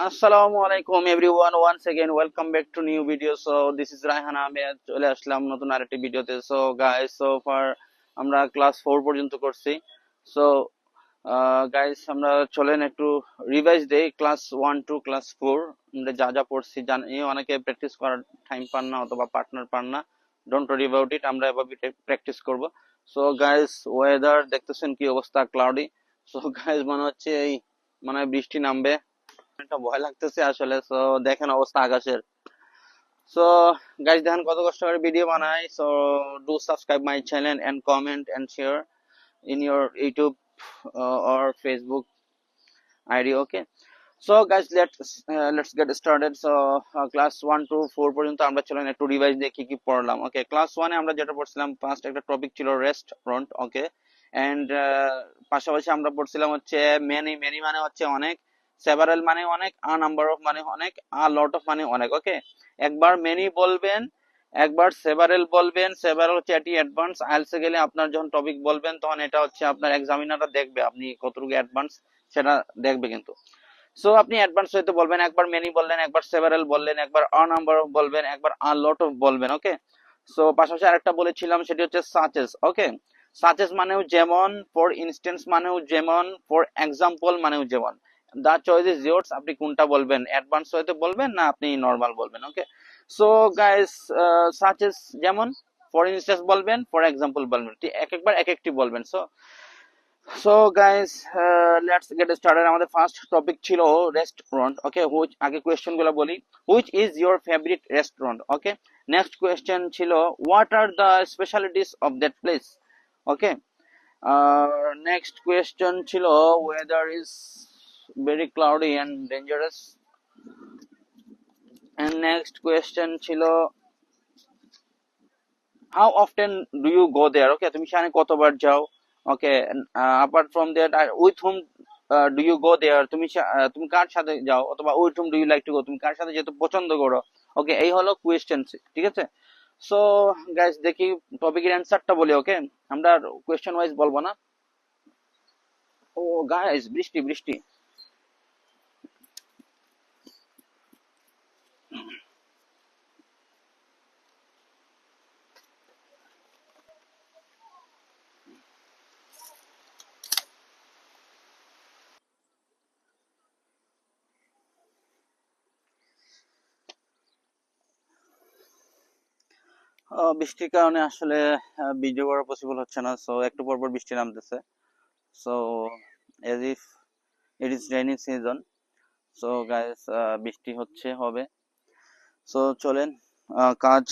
আসসালামু আলাইকুম everyone, once again welcome back to new video. So this is Raihan Ahmed, চলে আসলাম নতুন আরেকটি ভিডিওতে। সো গাইস, সো ফার আমরা ক্লাস 4 পর্যন্ত করছি। সো গাইস, আমরা চলেন একটু রিভাইজ দেই ক্লাস 1 টু ক্লাস 4 আমরা যা যা পড়ছি। জানি অনেকে প্র্যাকটিস করার টাইম পান না অথবা পার্টনার পান না, ডোন্ট ওয়ারি অ্যাবাউট ইট, আমরা এভাবে প্র্যাকটিস করব। সো গাইস, ওয়েদার দেখতেছেন কি অবস্থা, ক্লাউডি। সো গাইস, মনে হচ্ছে এই মানে বৃষ্টি নামবে, একটা ভয় লাগতেছে আসলে। সো দেখেন অবস্থা আকাশের। সো গাইস, দেখেন কত কষ্ট করে ভিডিও বানাই। So do subscribe my channel and comment and share in your YouTube or Facebook ID. Okay, so guys, let's get started. So class 1 to 4 পর্যন্ত আমরা চলেন একটু রিভাইজ দিয়ে কি কি পড়লাম। ওকে, ক্লাস 1 এ আমরা যেটা পড়ছিলাম, ফার্স্ট একটা টপিক ছিল রেস্টুরেন্ট। ওকে, এন্ড পাশাপাশি আমরা পড়ছিলাম হচ্ছে মেনি। মেনি মানে হচ্ছে অনেক, সেভারাল মানে অনেক, আ নাম্বার অফ মানে অনেক, আ লট অফ মানে অনেক। ওকে, একবার মেনি বলবেন, একবার সেভারেল বলবেন। সেভারেল হচ্ছে এটি অ্যাডভান্স। আইএলটিএস গেলে আপনার যখন টপিক বলবেন তখন এটা হচ্ছে আপনার এক্সামিনাররা দেখবে আপনি কতটুকু অ্যাডভান্স, সেটা দেখবে কিন্তু। সো আপনি অ্যাডভান্স হইতে বলবেন, একবার মেনি বললেন, একবার সেভারাল বললেন, একবার আ নাম্বার অফ বলবেন, একবার আ লট অফ বলবেন। ওকে, সো পাশাপাশি আরেকটা বলেছিলাম, সেটি হচ্ছে সাচেস। ওকে, সাচেস মানেও যেমন, ফর ইনস্টেন্স মানেও যেমন, ফর এক্সাম্পল মানেও যেমন। দা চয়েস ইজ ইয়োর্স, আপনি কোনটা বলবেন, অ্যাডভান্স হইতে বলবেন না আপনি নরমাল বলবেন। Okay, so guys, such as, for instance বলবেন, ফর এক্সাম্পল বলবেন, এক একবার এক একটি বলবেন। So guys, let's get started. আমাদের ফার্স্ট টপিক ছিল রেস্টুরেন্ট। ওকে, হুইচ, আগে কোয়েশ্চেন গুলো বলি। Which is your favourite restaurant? Okay, next question ছিল what are the specialities of that place? Okay, next question ছিল weather is very cloudy and dangerous. And next question ছিল how often do you go there? Okay, তুমি সেখানে কতবার যাও? Okay, apart from that, with whom do you go there? তুমি কার সাথে যাও, অথবা with whom do you like to go, তুমি কার সাথে যেতে পছন্দ করো? ওকে, এই হলো কোয়েশ্চেন, ঠিক আছে। সো গাইস, দেখি টপিকের অ্যান্সারটা বলি। ওকে, আমরা কোয়েশ্চেন ওয়াইজ বলবো না। ও গাইস, বৃষ্টি বৃষ্টি। বৃষ্টির কারণে আসলে ভিডিও করা পসিবল হচ্ছে না। সো একটু পর পর বৃষ্টি নামতেছে। So age if it is rainy season. So guys, বৃষ্টি হচ্ছে, হবে। সো চলেন, কাজ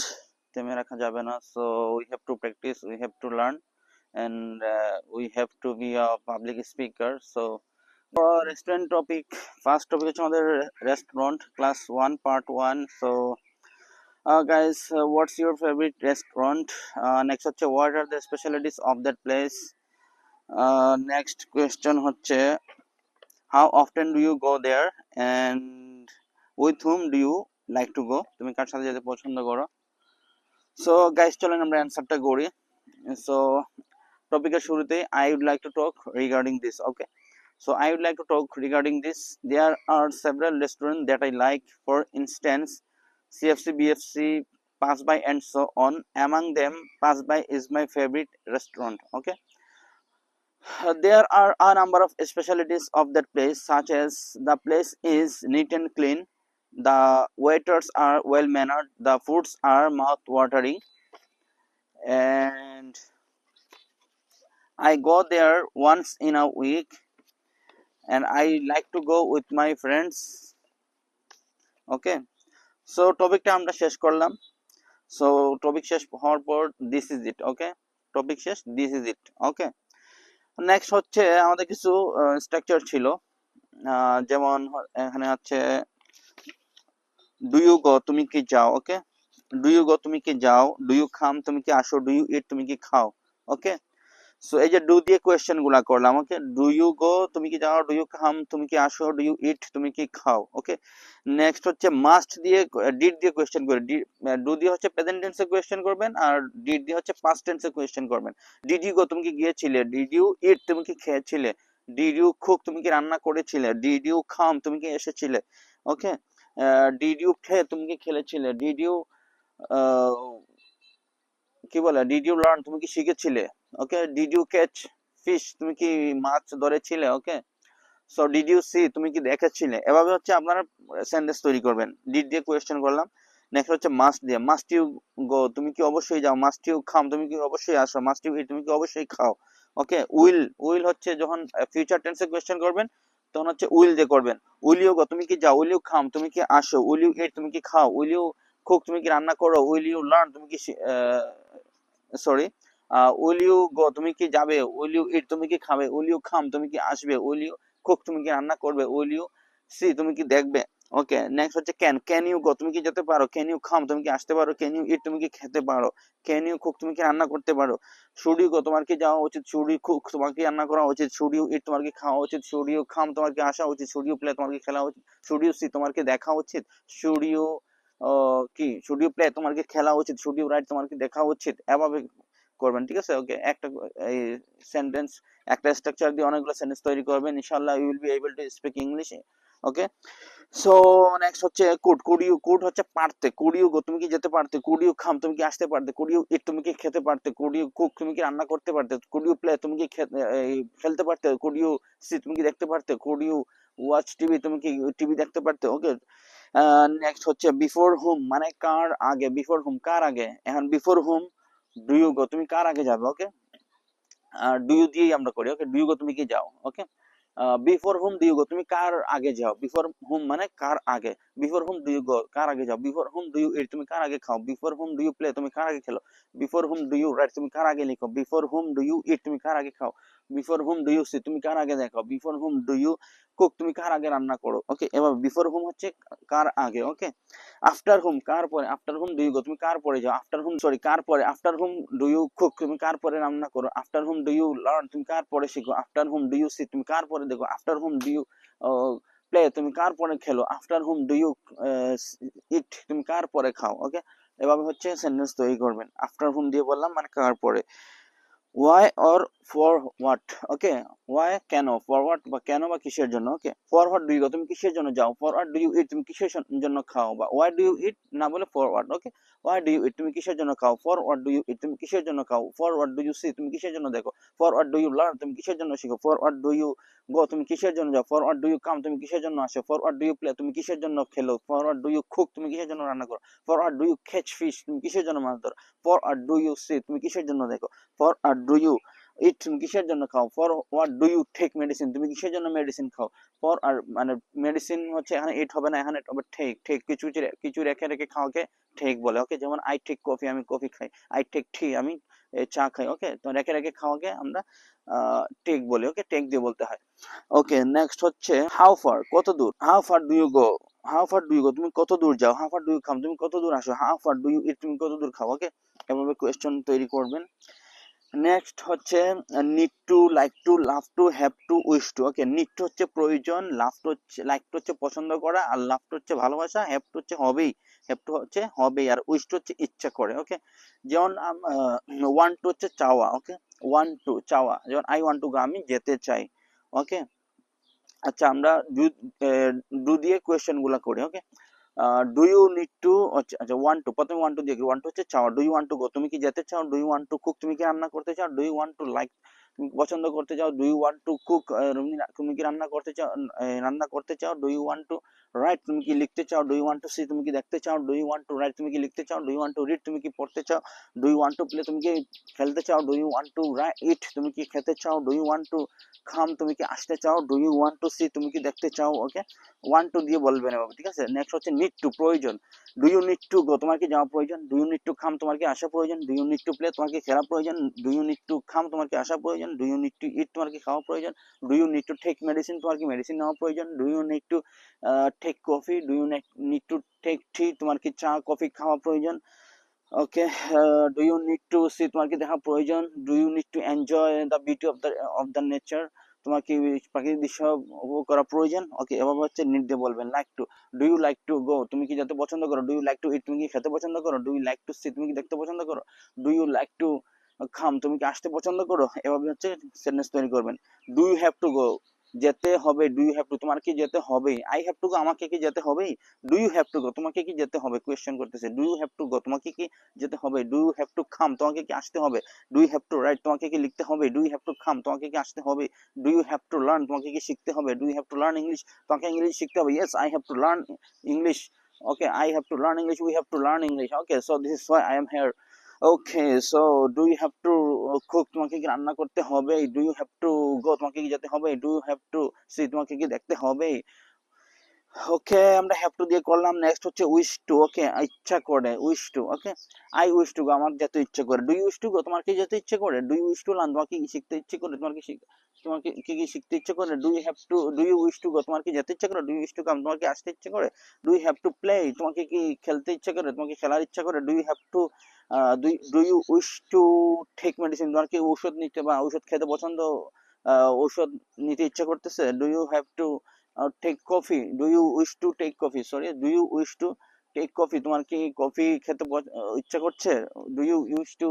থেমে রাখা যাবে না। So we have to practice, we have to learn, and we have to be a public speaker. So restaurant topic, first topic হচ্ছে আমাদের restaurant, class 1 part 1। So guys, what's your favorite restaurant? Next হচ্ছে what are the specialties of that place? Next question হচ্ছে how often do you go there, and with whom do you like to go? তুমি কার সাথে যেতে পছন্দ করো? So guys, চলেন আমরা অ্যান্সারটা করি। সো টপিকের শুরুতেই I would like to talk regarding this. Okay, so I would like to talk regarding this. There are several restaurants that I like. For instance, CFC, BFC, Pass By, and so on. Among them, Pass By is my favorite restaurant. Okay, there are a number of specialties of that place, such as the place is neat and clean, the waiters are well mannered, the foods are mouth watering, and I go there once in a week, and I like to go with my friends. Okay, so topic টা আমরা শেষ করলাম। So topic শেষ হওয়ার পর this is it. Okay, topic শেষ, this is it. Okay, next হচ্ছে আমাদের কিছু স্ট্রাকচার ছিল। যেমন এখানে আছে ডু ইউ গো, তুমি কি যাও? ওকে, ডু ইউ গো, তুমি কি যাও? ডু ইউ খাম, তুমি কি আসো? ডু ইউ ইট, তুমি কি খাও? ওকে, সো এই যে ডু দিয়ে কোয়েশ্চেন গুলা করলাম। ওকে, ডু ইউ গো, তুমি কি যাও? ডু ইউ কাম, তুমি কি আসো? ডু ইউ ইট, তুমি কি খাও? ওকে, নেক্সট হচ্ছে মাস্ট দিয়ে, ডিড দিয়ে কোয়েশ্চেন করে। ডু দিয়ে হচ্ছে প্রেজেন্ট টেন্সে কোয়েশ্চেন করবেন, আর ডিড দিয়ে হচ্ছে পাস্ট টেন্সে কোয়েশ্চেন করবেন। ডিড ইউ গো, তুমি কি গিয়েছিলে? ডিড ইউ ইট, তুমি কি খেয়েছিলে? ডিড ইউ কুক, তুমি কি রান্না করেছিলে? ডিড ইউ কাম, তুমি কি এসেছিলে? ওকে। ডিড ইউ তুমি কি খেলেছিলে, ডিড ইউ কি বলে, ডিড ইউ লার্ন তুমি কি শিখেছিলে, ওকে। ডিড ইউ ক্যাচ ফিশ তুমি কি মাছ ধরেছিলে, ওকে। সো ডিড ইউ সি তুমি কি দেখেছিলে। এভাবে হচ্ছে আপনারা সেন্টেন্স তৈরি করবেন। ডিড দিয়ে কোয়েশ্চেন করলাম। নেক্সট হচ্ছে মাস্ট দিয়ে, মাস্ট ইউ গো তুমি কি অবশ্যই যাও, মাস্ট ইউ খাম তুমি কি অবশ্যই আসো, মাস্ট ইউ ইট তুমি কি অবশ্যই খাও, ওকে। উইল, উইল হচ্ছে যখন ফিউচার টেন্সে কোয়েশ্চেন করবেন তখন হচ্ছে উইল দিয়ে করবেন। উইল ইউ গো তুমি কি যাও, উইল ইউ খাম তুমি কি আসো, উইল ইউ ইট তুমি কি খাও, উইল ইউ কুক তুমি কি রান্না করো, উইল ইউ লার্ন তুমি কি সরি উইল ইউ গো তুমি কি যাবে, উইল ইউ ইট তুমি কি খাবে, উইল ইউ খাম তুমি কি আসবে, উইল ইউ কুক তুমি কি রান্না করবে, উইল ইউ সি তুমি কি দেখবে, ওকে। নেক্সট হচ্ছে ক্যান, ক্যান ইউ গো তুমি কি যেতে পারো, ক্যান ইউ খাম তুমি কি আসতে পারো, ক্যান ইউ ইট তুমি কি খেতে পারো, ক্যান ইউ কুক তুমি কি রান্না করতে পারো, শুড ইউ গো তোমার কি যাওয়া উচিত, শুড ইউ কুক তোমার কি রান্না করা উচিত, শুড ইউ ইট তোমার কি খাওয়া উচিত, শুড ইউ খাম তোমার কি আসা উচিত, শুড ইউ প্লে তোমার কি খেলা উচিত, শুড ইউ সি তোমার কি দেখা উচিত, শুড ইউ কি শুড ইউ প্লে তোমার কি খেলা উচিত, শুড ইউ রাইট তোমার কি দেখা উচিত। এভাবে করবেন, ঠিক আছে, ওকে। একটা এই সেন্টেন্স, একটা স্ট্রাকচার দিয়ে অনেকগুলো সেন্টেন্স তৈরি করবেন, ইনশাআল্লাহ you will be able to speak English, okay. So next হচ্ছে কুড, কুড ইউ, কুড হচ্ছে পারতে, কুড ইউ গো তুমি কি যেতে পারতে, কুড ইউ খাম তুমি কি আসতে পারতে, কুড ইউ ইট তুমি কি খেতে পারতে, কুড ইউ কুক তুমি কি রান্না করতে পারতে, কুড ইউ প্লে তুমি কি খেলতে পারতে, কুড ইউ সি তুমি কি দেখতে পারতে, কুড ইউ ওয়াচ টিভি তুমি কি টিভি দেখতে পারতে, ওকে। নেক্সট হচ্ছে বিফোর হুম মানে কার আগে, বিফোর হুম কার আগে, এখন before hmm do you go তুমি কার আগে যাবে, ওকে। ডু ইউ দিয়েই আমরা করি, ওকে। ডু ইউ গো তুমি কি যাও, okay. Before hmm do you go তুমি কার আগে যাও, বিফোর হুম মানে কার আগে, before hmm do you go কার আগে যাও, before hmm do you eat তুমি কার আগে খাও, before hmm do you play তুমি কার আগে খেলো, before hmm do you write তুমি কার আগে লিখো, before hmm do you eat তুমি কার আগে খাও, before hmm do you see তুমি কার আগে দেখো, before hmm do you cook তুমি কার আগে রান্না করো, ওকে। এবার বিফোর হুম হচ্ছে কার আগে, ওকে। আফটার হুম কার পরে, after hmm do you go তুমি কার পরে যাও, আফটার হুম সরি কার পরে, after hmm do you cook তুমি কার পরে রান্না করো, after hmm do you learn তুমি কার পরে শিখো, after hmm do you see তুমি কার পরে দেখো, after hmm do you play তুমি কার পরে খেলো, after hmm do you eat তুমি কার পরে খাও, ওকে। এভাবে হচ্ছে সেন্টেন্স তৈরি করবেন। আফটার হুম দিয়ে বললাম মানে কার পরে। Why or for what, okay. Why কেন, ফর হোয়াট বা কেন বা কিসের জন্য, okay. For what do you তুমি কিসের জন্য যাও, for what do you eat তুমি কিসের জন্য খাও, বা ওয়াই ডু ইউ ইট না বলে for what, okay. Why do you eat তুমি কিসের জন্য খাও, for what do you eat তুমি কিসের জন্য খাও, for what do you see তুমি কিসের জন্য দেখো, for what do you learn তুমি কিসের জন্য শিখো, for what do you go তুমি কিসের জন্য যাও, for what do you come তুমি কিসের জন্য আসো, for what do you play তুমি কিসের জন্য খেলো, for what do you cook তুমি কিসের জন্য রান্না করো, for what do you catch fish তুমি কিসের জন্য মাছ ধরো, for what do you see তুমি কিসের জন্য দেখো, for what do you eat তুমি কিসের জন্য খাও, for what do you take medicine তুমি কিসের জন্য মেডিসিন খাও, ফর আর মানে মেডিসিন হচ্ছে এখানে ইট হবে না, এখানে হবে টেক, টেক কিছু কিছু রেখে রেখে খাওয়াকে টেক বলে, ওকে। যেমন আই টেক কফি আমি কফি খাই, আই টেক টি আমি চা খাই, ওকে। তো রেখে রেখে খাওয়াকে আমরা টেক বলি, ওকে। টেক দিয়ে বলতে হয়, ওকে। নেক্সট হচ্ছে হাউ ফার কত দূর, how far do you go, how far do you go তুমি কত দূর যাও, how far do you come তুমি কত দূর আসো, how far do you eat তুমি কত দূর খাও, ওকে। এভাবে কোয়েশ্চেন তৈরি করবেন। নেক্সট হচ্ছে need two, like to, love to, have to, wish to, okay. Need to হচ্ছে প্রয়োজন, লাভ টু হচ্ছে, লাইক টু হচ্ছে পছন্দ করা, আর লাভ টু হচ্ছে ভালোবাসা, হ্যাভ টু হচ্ছে হবেই, হ্যাভ টু হচ্ছে হবেই, আর উইশ টু হচ্ছে ইচ্ছা করে, ওকে। যেমন ওয়ান টু হচ্ছে চাওয়া, ওকে। ওয়ান টু চাওয়া, যেমন আই ওয়ান্ট টু গো আমি যেতে চাই, ওকে। আচ্ছা আমরা ডু দিয়ে কোয়েশ্চেন গুলা করি, okay. Do you need to, আচ্ছা ওয়ান টু, প্রথমে ওয়ান টু দিয়ে, ওয়ান টু হচ্ছে চাওয়া, do you want to go তুমি কি যেতে চাও, do you want to cook তুমি কি রান্না করতে চাও, do you want to like তুমি পছন্দ করতে চাও, do you want to cook তুমি কি রান্না করতে চাও, রান্না করতে চাও, do you want to write তুমি কি লিখতে চাও, do you want to see তুমি কি দেখতে চাও, do you want to write তুমি কি লিখতে চাও, do you want to read তুমি কি পড়তে চাও, do you want to play তুমি কি খেলতে চাও, do you want to eat তুমি কি খেতে চাও, ডু ইউ ওয়ান্ট টু খাম তুমি কি আসতে চাও, do you want to see তুমি কি দেখতে চাও, ওকে। ওয়ান টু দিয়ে বলবেন এভাবে, ঠিক আছে। নেক্সট হচ্ছে নিড টু প্রয়োজন, do you need to go তোমার কি যাওয়া প্রয়োজন, ডু ইউ নিড টু খাম তোমার কি আসা প্রয়োজন, do you need to play তোমার কি খেলা প্রয়োজন, ডু ইউ নিড টু খাম তোমার কি আসা প্রয়োজন, do you need to eat তোমার কি খাওয়া প্রয়োজন, do you need to take medicine তোমার কি মেডিসিন নেওয়া প্রয়োজন, do you need to take coffee, do you need to take tea তোমার কি চা কফি খাওয়া প্রয়োজন, okay. Do you need to see তোমার কি দেখা প্রয়োজন, do you need to enjoy the beauty of the nature তোমার কি প্রাকৃতিক দৃশ্য উপভোগ করা প্রয়োজন, ওকে। এভাবে হচ্ছে নিড দিয়ে বলবেন। Like to, do you like to go তুমি কি যেতে পছন্দ করো, do you like to eat তুমি কি খেতে পছন্দ করো, do you like to see তুমি কি দেখতে পছন্দ করো, ডু ইউ লাইক টু খাম তুমি কি আসতে পছন্দ করো, এভাবে হচ্ছে সেন্টেন্স তৈরি করবেন। Do you have to go যেতে হবে, ডু ইউ হ্যাভ টু, তোমার কি যেতে হবে, আই হ্যাভ টু গো, আমাকে কি যেতে হবে, do you have to go, তোমাকে কি যেতে হবে, কোয়েশ্চেন করতেছে, do you have to go, তোমাকে কি যেতে হবে, do you have to come, তোমাকে কি আসতে হবে, do you have to write, তোমাকে কি লিখতে হবে, do you have to come, তোমাকে কি আসতে হবে, do you have to learn, তোমাকে কি শিখতে হবে, do you have to learn English, তোমাকে ইংলিশ শিখতে হবে, yes I have to learn English, okay I have to learn English, we have to learn English, okay so this is why I am here, okay so do you have to cook, তোমাকে কি রান্না করতে হবে, do you have to go, তোমাকে কি যেতে হবে, do you have to see, তোমাকে কি দেখতে হবে, ওকে আমরা হ্যাভ টু দিয়ে করলাম। নেক্সট হচ্ছে উইশ টু, ওকে ইচ্ছা করে, wish to, okay I wish to go, আমার যেতে ইচ্ছে করে, do you wish to go, তোমার কি যেতে ইচ্ছে করে, do you wish to learn, তোমার কি শিখতে ইচ্ছে করে, তোমার কি তোমার কি শিখতে ইচ্ছে করে, do you have to, do you wish to go, তোমার কি যেতে ইচ্ছে করে, do you wish to come, তোমার কি আসতে ইচ্ছে করে, do you have to play, তোমাকে কি খেলতে ইচ্ছে করে, তোমাকে খেলার ইচ্ছা করে, do you have to do you wish to take medicine, তোমার কি ঔষধ নিতে বা ঔষধ খেতে পছন্দ, ঔষধ নিতে ইচ্ছা করতেছে, do you have to take coffee, do you wish to take coffee, sorry do you wish to take coffee, তোমার কি কফি খেতে ইচ্ছা করছে, do you wish to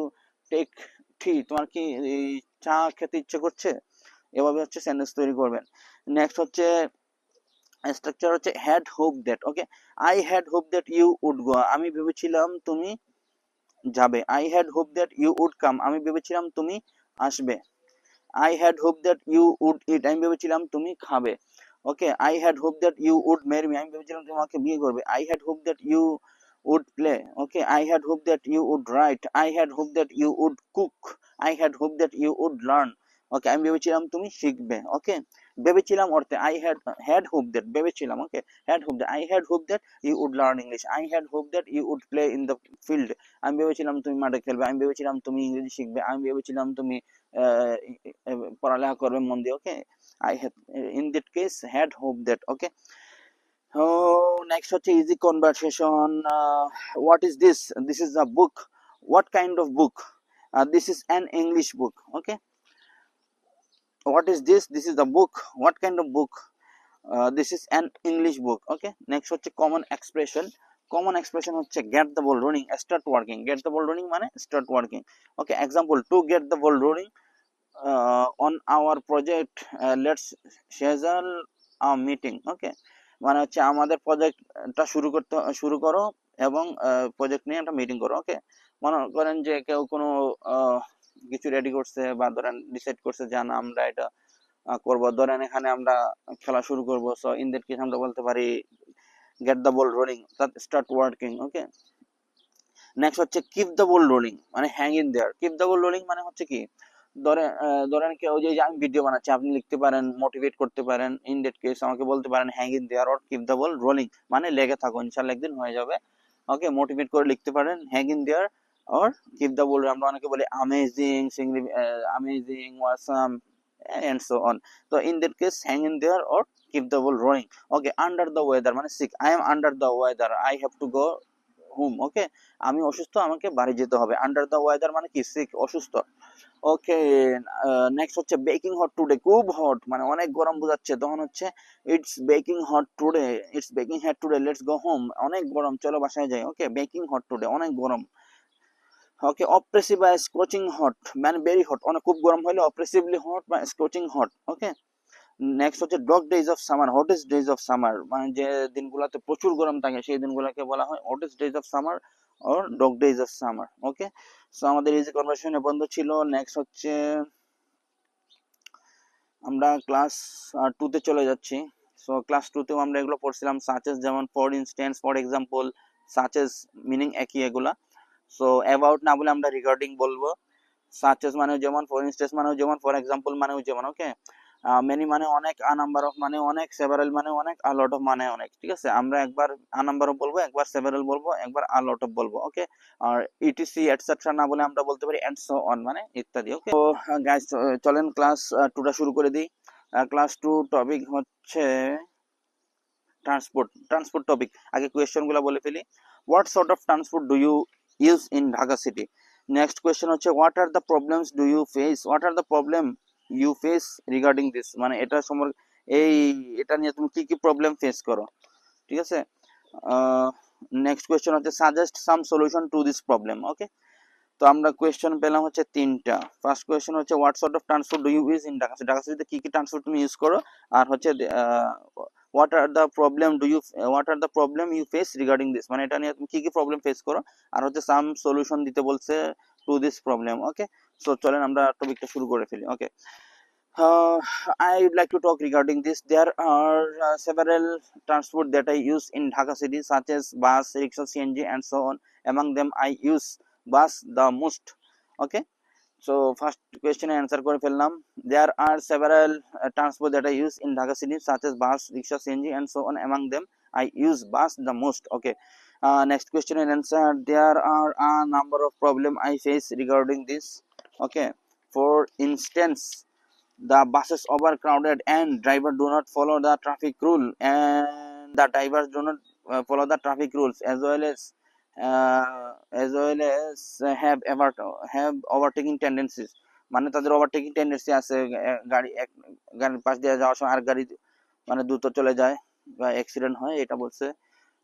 take tea, তোমার কি এই চা খেতে ইচ্ছে করছে, এভাবে হচ্ছে সেন্টেন্স তৈরি করবেন। নেক্সট হচ্ছে স্ট্রাকচার হচ্ছে had hope that, okay I had hope that you would go, আমি ভেবেছিলাম তুমি যাবে, I had hope that you would come, আমি ভেবেছিলাম তুমি আসবে, I had hope that you would eat, আমি ভেবেছিলাম তুমি খাবে, okay I had hope that you would marry me, আমি ভেবেছিলাম তুমি আমাকে বিয়ে করবে, I had hope that you would play, okay I had hope that you would right, I had hope that you would cook, I had hope that you would learn, okay আমি ভেবেছিলাম তুমি শিখবে, ওকে ভেবেছিলাম অর্থে আই হ্যাড হোপ দ্যাট, ভেবেছিলাম, okay had hope that, I had hope that you would learn English, I had hope that you would play in the field, আমি ভেবেছিলাম তুমি মাঠে খেলবে, আমি ভেবেছিলাম তুমি ইংরেজি শিখবে, আমি ভেবেছিলাম তুমি পড়ালেখা করবে মন দিয়ে, okay I have in that case had hope that, okay next হচ্ছে easy conversation, what is this, this is a book, what kind of book, this is an English book, okay what is this, this is the book, what kind of book, this is an English book, okay next হচ্ছে common expression, common expression হচ্ছে get the ball rolling, start working, get the ball rolling মানে start working, okay example to get the ball rolling on our project, let's schedule a meeting, okay মানে হচ্ছে আমাদের প্রজেক্টটা শুরু করো এবং project নিয়ে একটা মিটিং করো, ওকে মনে করেন যে কেউ কোনো কিছু রেডি করছে বা ধরেন ডিসাইড করছে যে না আমরা এটা করব, ধরেন এখানে আমরা খেলা শুরু করব, সো ইন দ্যাট কেস আমরা বলতে পারি get the ball rolling, start working, okay next হচ্ছে কিপ দ্য বল রোলিং মানে hang in there, keep the ball rolling মানে হচ্ছে কি ধরেন কেউ যে আমি ভিডিও বানাচ্ছি, আপনি লিখতে পারেন মোটিভেট করতে পারেন, ইন দ্যাট কেস আমাকে বলতে পারেন hang in there or keep the ball rolling মানে লেগে থাকো ইনশাআল্লাহ একদিন হয়ে যাবে, ওকে মোটিভেট করে লিখতে পারেন hang in there or keep the ball, আমরা অনেকে বলি amazing, amazing, awesome and so on, তো in that case hang in there or keep the ball rolling, okay under the weather মানে sick, I am under the weather, I have to go home, okay আমি অসুস্থ আমাকে বাড়ি যেতে হবে, under the weather মানে কি সিক অসুস্থ, ওকে নেক্সট হচ্ছে বেকিং হট টুডে, খুব হট মানে অনেক গরম বোঝাচ্ছে, তখন হচ্ছে it's baking hot today, it's baking hot today let's go home, অনেক গরম চলো বাসায় যাই, ওকে বেকিং হট টুডে অনেক গরম, ওকে অপ্রেসিভ বা স্কচিং হট মানে ভেরি হট, অনেক খুব গরম হলে অপ্রেসিভলি হট বা স্কচিং হট, ওকে নেক্সট হচ্ছে dog days of summer, hottest days of summer মানে যে দিনগুলোতে প্রচুর গরম থাকে সেই দিনগুলোকে বলা হয় hottest days of summer or dog days of summer, okay so আমাদের ইজি কনভারসেশনে বন্ধ ছিল। নেক্সট হচ্ছে আমরা ক্লাস 2 তে চলে যাচ্ছি, সো ক্লাস 2 তেও আমরা এগুলো পড়ছিলাম such as, as for instance, for example, such as meaning একই এগুলা, সো অ্যাবাউট না বলে আমরা রিগার্ডিং বলবো, সাচেস মানে যেমন, ফর ইনস্ট্যান্স মানে যেমন, ফর এক্সাম্পল মানে যেমন, ওকে মেনি মানে অনেক, আ নাম্বার অফ মানে অনেক, সেভারাল মানে অনেক, আ লট অফ মানে অনেক, ঠিক আছে আমরা একবার আ নাম্বার অফ বলবো, একবার সেভারাল বলবো, একবার আ লট অফ বলবো, ওকে আর ইটিসি এটসেট্রা না বলে আমরা বলতে পারি এন্ড সো অন মানে ইত্যাদি, ওকে তো গাইস চলেন ক্লাস 2 টা শুরু করে দিই। ক্লাস 2 টপিক হচ্ছে ট্রান্সপোর্ট টপিক, আগে কোয়েশ্চেন গুলো বলে ফেলি, what sort of transport do you use in Dhaka city, next question হচ্ছে what are the problems do you face, what are the problem you face regarding this মানে এটা সম্পর্কে এটা নিয়ে তুমি কি কি প্রবলেম ফেস করো, ঠিক আছে নেক্সট কোয়েশ্চেন হচ্ছে suggest some solution to this problem, okay তো আমরা কোয়েশ্চেন পেলাম হচ্ছে তিনটা। ফার্স্ট কোয়েশ্চেন হচ্ছে what sort of transport do you use in Dhaka city, Dhaka সিটিতে কি কি ট্রান্সপোর্ট তুমি ইউজ করো, আর হচ্ছে what are the problem do you what are the problem you face regarding this, মানে এটা নিয়ে তুমি কি কি প্রবলেম ফেস করো, আর হচ্ছে সাম সলিউশন দিতে বলছে two this problem. Okay, so চলেন আমরা টপিকটা শুরু করে ফেলি। ওকে, Uh, I would like to talk regarding this. There are several transport that I use in Dhaka city, such as bus, rickshaw, CNG, and so on. Among them, I use bus the most. Okay. So first question answer করে ফেললাম। There are several transport that I use in Dhaka city, such as bus, rickshaw, CNG, and so on. Among them, I use bus the most. Okay. Next question and answer. There are a number of problem I face regarding this. Okay. For instance, the buses overcrowded and driver do not follow the traffic rule, and the drivers do not follow the traffic rules, as well as have overtaking tendencies, মানে তাদের overtaking tendency আছে, গাড়ির পাশ দিয়ে যাওয়ার সময় আর গাড়ি মানে দ্রুত চলে যায় বা অ্যাক্সিডেন্ট হয়, এটা বলছে।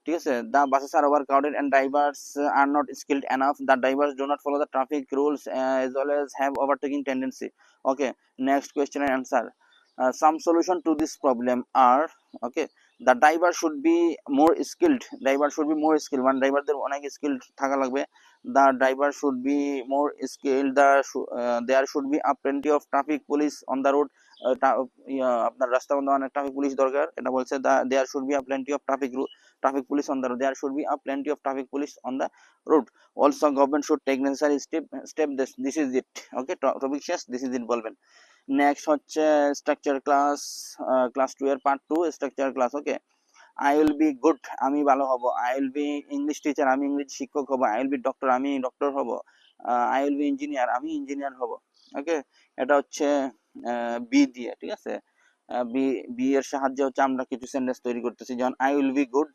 ঠিক আছে, the buses are overcrowded and drivers are not skilled enough, the drivers do not follow the traffic rules, as well as have overtaking tendency. Okay, next question and answer. Some solution to this problem are, okay, the driver should be more skilled, মানে ড্রাইভারদের অনেক skilled থাকা লাগবে। the driver should be more skilled, there should be a plenty of traffic police on the road, আপনার রাস্তা বন্ধ অনেক traffic police দরকার, এটা বলছে। there should be a plenty of traffic police on the road, there should be a plenty of traffic police on the road. Also government should take necessary step this is it. Okay, topic শেষ, this is involvement. Next হচ্ছে structure class 2 এর part 2 structure class. Okay, I will be good, আমি ভালো হব। I will be English teacher, আমি English শিক্ষক হব। I will be doctor, আমি ডক্টর হব। আই উইল বি ইঞ্জিনিয়ার, আমি ইঞ্জিনিয়ার হব। ওকে, এটা হচ্ছে বি দিয়ে। ঠিক আছে, বি বি এর সাহায্যে হচ্ছে আমরা কিছু সেন্টেন্স তৈরি করতেছি, যেমন আই উইল বি গুড।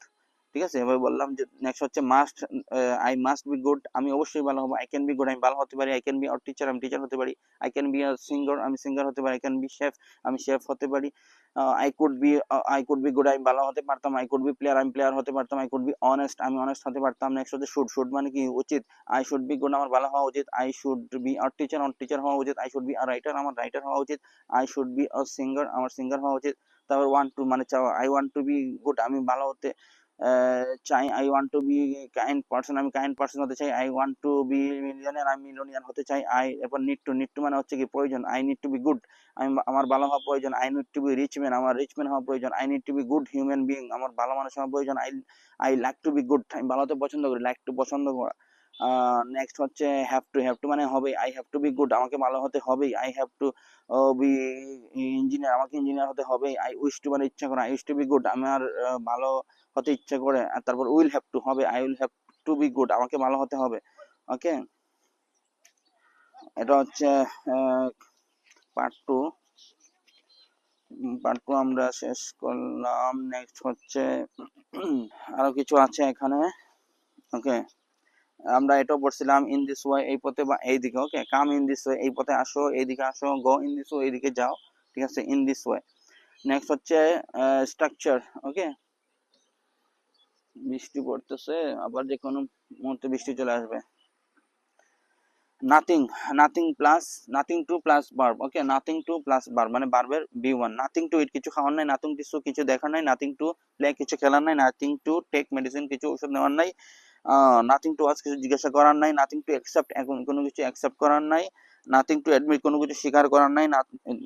ঠিক আছে, এভাবে বললাম। যে নেক্সট হচ্ছে must, I must be good, আমি অবশ্যই ভালো হবো। আই ক্যান বি গুড, আমি ভালো হতে পারি। I can be a teacher, আমি টিচার হতে পারি। I can be a singer, আমি সিঙ্গার হতে পারি। আই ক্যান বি শেফ, আমি শেফ হতে পারি। আই কুড বি গুড, আমি ভালো হতে পারতাম। আই কুড বি প্লেয়ার, আমি প্লেয়ার হতে পারতাম। আই কুড বি অনেস্ট, আমি অনেস্ট হতে পারতাম। নেক্সট হচ্ছে শুড মানে কি উচিত। আই শুড বি গুড, আমার ভালো হওয়া উচিত। I should be a teacher, আমার টিচার হওয়া উচিত। I should be a writer, আমার রাইটার হওয়া উচিত। I should be a singer, আমার সিঙ্গার হওয়া উচিত। তারপর ওয়ান্ট টু মানে চাওয়া, I want to be good, আমি ভালো হতে চাই। I want to be kind person, আমি কাইন্ড পার্সন হতে চাই। I want to be millionaire, আমি মিলিয়নিয়ার হতে চাই। এরপর নিড টু মানে হচ্ছে কি প্রয়োজন। I need to be good, আমার ভালো হওয়া প্রয়োজন। I need to be rich man, আমার রিচ ম্যান হওয়া প্রয়োজন। I need to be good human being, আমার ভালো মানুষ হওয়া প্রয়োজন। I like to be good, আমি ভালো হতে পছন্দ করি। লাইক টু পছন্দ করা। নেক্সট হচ্ছে হ্যাভ টু মানে হবে। I have to be good, আমাকে ভালো হতে হবেই। I have to be engineer, আমাকে ইঞ্জিনিয়ার হতে হবেই। আই উইশ টু মানে ইচ্ছা করা। I wish to be good, আমার ভালো হতে ইচ্ছা করে। আর তারপর উইল হ্যাভ টু হবে। I will have to be good, আমাকে ভালো হতে হবে। ওকে, এটা হচ্ছে পার্ট 2। আমরা শেষ করলাম। নেক্সট হচ্ছে আরো কিছু আছে এখানে। ওকে, আমরা এটাও পড়ছিলাম ইন দিস ওয়ে, এই পথে বা এই দিকে। ওকে, কাম ইন দিস ওয়ে, এই পথে আসো, এই দিকে আসো। গো ইন দিস ওয়ে, এই দিকে যাও। ঠিক আছে, ইন দিস ওয়ে। নেক্সট হচ্ছে স্ট্রাকচার। ওকে, বৃষ্টি পড়তেছে, আবার যে কোনো মুহূর্তে বৃষ্টি চলে আসবে। Nothing to plus verb. Okay, nothing to plus verb মানে ভার্বের বি1। নাথিং টু ইট, কিছু খাওয়ার নাই। নাথিং টু কিছু দেখার নাই। নাথিং টু প্লে, কিছু খেলার নাই। নাথিং টু টেক মেডিসিন, কিছু ওষুধ নেওয়ার নাই। নাথিং টু আস্ক, কিছু জিজ্ঞাসা করার নাই। নাথিং টু অ্যাকসেপ্ট, এখন কোনো কিছু অ্যাকসেপ্ট করার নাই। নাথিং টু অ্যাডমিট, কোনো কিছু স্বীকার করার নাই।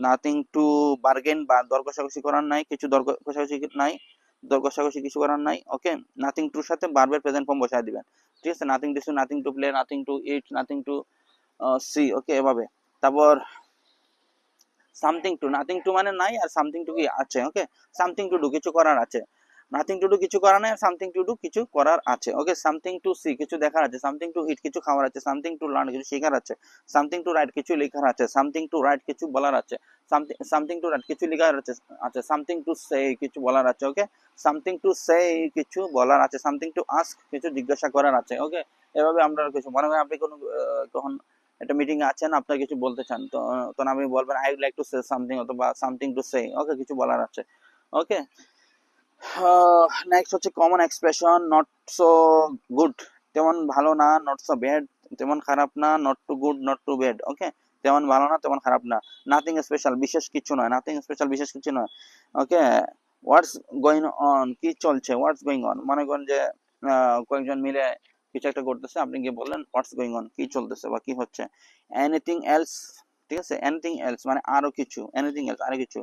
নাথিং টু বার্গেন বা দর কষাকষি করার নাই, কিছু দর কষাকষি নাই, দর কষাকষি কিছু করার নাই। ওকে, নাথিং টুর সাথে ভার্বের প্রেজেন্ট ফর্ম বসায় দিবেন। ঠিক আছে, nothing to, nothing to play, nothing to eat, nothing to see. Okay, এভাবে। তারপর সামথিং টু, নাথিং টু মানে নাই, আর সামথিং টু কি আছে। ওকে, সামথিং টু ডু, কিছু করার আছে। নাথিং টু ডু, কিছু করার নাই, আর সামথিং টু ডু, কিছু করার আছে। ওকে, সামথিং টু সি, কিছু দেখার আছে। সামথিং টু ইট, কিছু খাওয়ার আছে। সামথিং টু লার্ন, কিছু শেখার আছে। সামথিং টু রাইট, কিছু লেখার আছে। সামথিং টু রাইট, কিছু বলার আছে। সামথিং টু রাইট, কিছু লেখার আছে। সামথিং টু সে, কিছু বলার আছে। ওকে, সামথিং টু সে, কিছু বলার আছে। সামথিং টু আস্ক, কিছু জিজ্ঞাসা করার আছে। ওকে, এভাবে আমরা কিছু মনে হয় আপনি কোনো তখন একটা মিটিং এ আছেন, আপনার কিছু বলতে চান, তো তখন আপনি বলবেন I would like to say something, অথবা সামথিং টু সে। ওকে, কিছু বলার আছে। ওকে, নেক্সট হচ্ছে common expression. Not so good, তেমন ভালো না। নট সো ব্যাড, তেমন খারাপ না, not too good not too bad, okay, তেমন ভালো না তেমন খারাপ না, নাথিং স্পেশাল বিশেষ কিছু নয়, নাথিং স্পেশাল বিশেষ কিছু নয়, ওকে। হোয়াটস গোয়িং অন কি চলছে, হোয়াটস গোয়িং অন মনে করেন যে কয়েকজন মিলে কিছু একটা করতেছে, আপনি গিয়ে বললেন হোয়াটস গোয়িং অন কি চলতেছে বা কি হচ্ছে। এনিথিং এলস, ঠিক আছে, এনিথিং এলস মানে আরো কিছু, এনিথিং এলস আরো কিছু,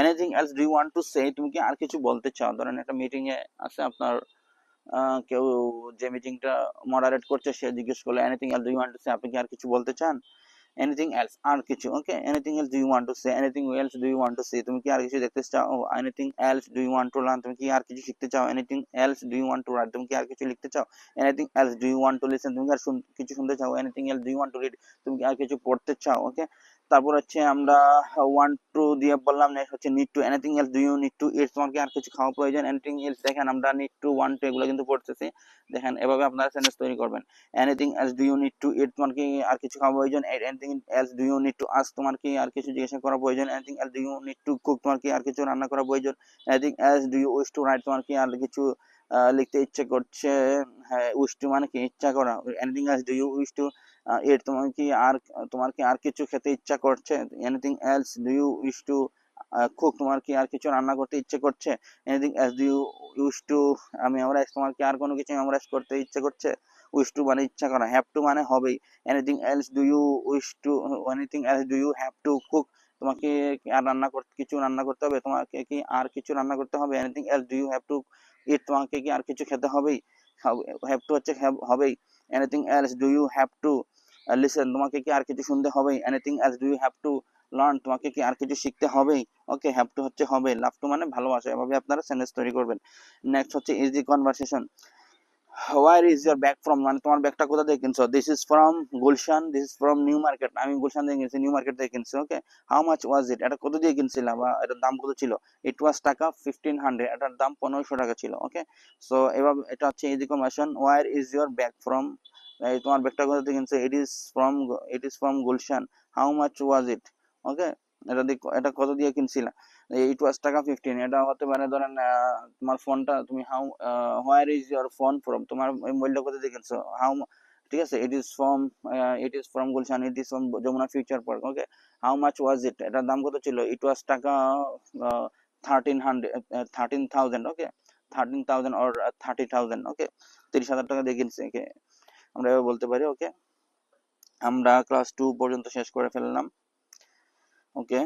anything else do you want to say, তুমি কি আর কিছু বলতে চাও, ধরেন একটা মিটিং এ আছে আপনার, কেউ যে মিটিংটা মডারেট করছে সে জিজ্ঞেস করলো anything else do you want to say, আপনি কি আর কিছু বলতে চান, এনিথিং এলস আর কিছু, okay, anything else do you want to say, anything else do you want to say, তুমি কি আর কিছু দেখতে চাও, anything else do you want to learn, তুমি কি আর কিছু শিখতে চাও, anything else do you want to write, তুমি কি আর কিছু লিখতে চাও, anything else do you want to listen, তুমি কি আর কিছু শুনতে চাও, anything else do you want to read, তুমি কি আর কিছু পড়তে চাও, ওকে। তারপর হচ্ছে আমরা ওয়ান টু দিয়ে বললাম, নেক্সট হচ্ছে need to, anything else do you need to eat, তোমার কি আর কিছু খাওয়া প্রয়োজন, এনিথিং এলস, দেখেন আমরা নিড টু ওয়ান টু এগুলো কিন্তু পড়তেছি, দেখেন এভাবে আপনারা সেন্টেন্স তৈরি করবেন। Anything else do you need to eat, তোমার কি আর কিছু খাওয়া প্রয়োজন, anything else do you need to ask, তোমার কি আর কিছু জিজ্ঞাসা করা প্রয়োজন, anything else do you need to cook, তোমার কি আর কিছু রান্না করা প্রয়োজন, anything else do you wish to write, তোমার কি আর কিছু লিখতে ইচ্ছে করছে, হ্যাঁ উইশ টু মানে কি ইচ্ছা করা, anything else do you wish to eat, তোমার কি আর কিছু খেতে ইচ্ছা করছে, anything else do you wish to cook, তোমার কি আর কিছু রান্না করতে ইচ্ছে করছে, anything else do you wish to memorise, তোমার কি আর কোনো কিছু মেমোরাইজ করতে ইচ্ছে করছে, উইশ টু মানে ইচ্ছা করা, হ্যাভ টু মানে হবেই, anything else do you wish to, anything else do you have to cook, তোমাকে কি আর কিছু রান্না করতে হবে, তোমাকে কি আর কিছু রান্না করতে হবে, anything else do you have to eat, তোমাকে কি আর কিছু খেতে হবেই, হ্যাভ টু হচ্ছে হবেই, anything else do you have to listen, তোমাকে কি আর কিছু শুনতে হবেই, anything else do you have to learn, তোমাকে কি আর কিছু শিখতে হবেই, ওকে। হ্যাভ টু হচ্ছে হবে, লাভ টু মানে ভালোবাসা, এভাবে আপনারা সেন্টেন্স তৈরি করবেন। নেক্সট হচ্ছে easy conversation, where is your bag from, মানে তোমার ব্যাগটা কোথা থেকে কিনছো, this is from Gulshan, this is from new market, আমি গুলশান থেকে কিনছি, নিউ মার্কেট থেকে কিনছি, ওকে। হাউ মাচ ওয়াজ ইট, এটা কত দিয়ে কিনছিলাম বা এটার দাম কত ছিল, ইট ওয়াজ টাকা 1500, এটার দাম 1500 টাকা ছিল, ওকে। সো এভাবে এটা হচ্ছে easy conversation, where is your bag from, এই তোমার ব্যাগটা কোথা থেকে কিনছো, it is from Gulshan, how much was it, okay, এটা কত দিয়ে কিনছিলা, ইট ওয়াজ টাকা 15, এটা হতে পারে ধরেন তোমার ফোনটা তুমি where is your phone from, তোমার মোবাইলটা কোথা থেকে কিনছো, ঠিক আছে, it is from Gulshan, it is from Jamuna Future Park, okay. How much was it, এটার দাম কত ছিল, ইট ওয়াজ টাকা 13,000, ওকে, 13,000 অর 30,000, ওকে, 30,000 টাকা দিয়ে কিনছে, ওকে, আমরা এভাবে বলতে পারি, ওকে। আমরা ক্লাস 2 পর্যন্ত শেষ করে ফেললাম, ওকে।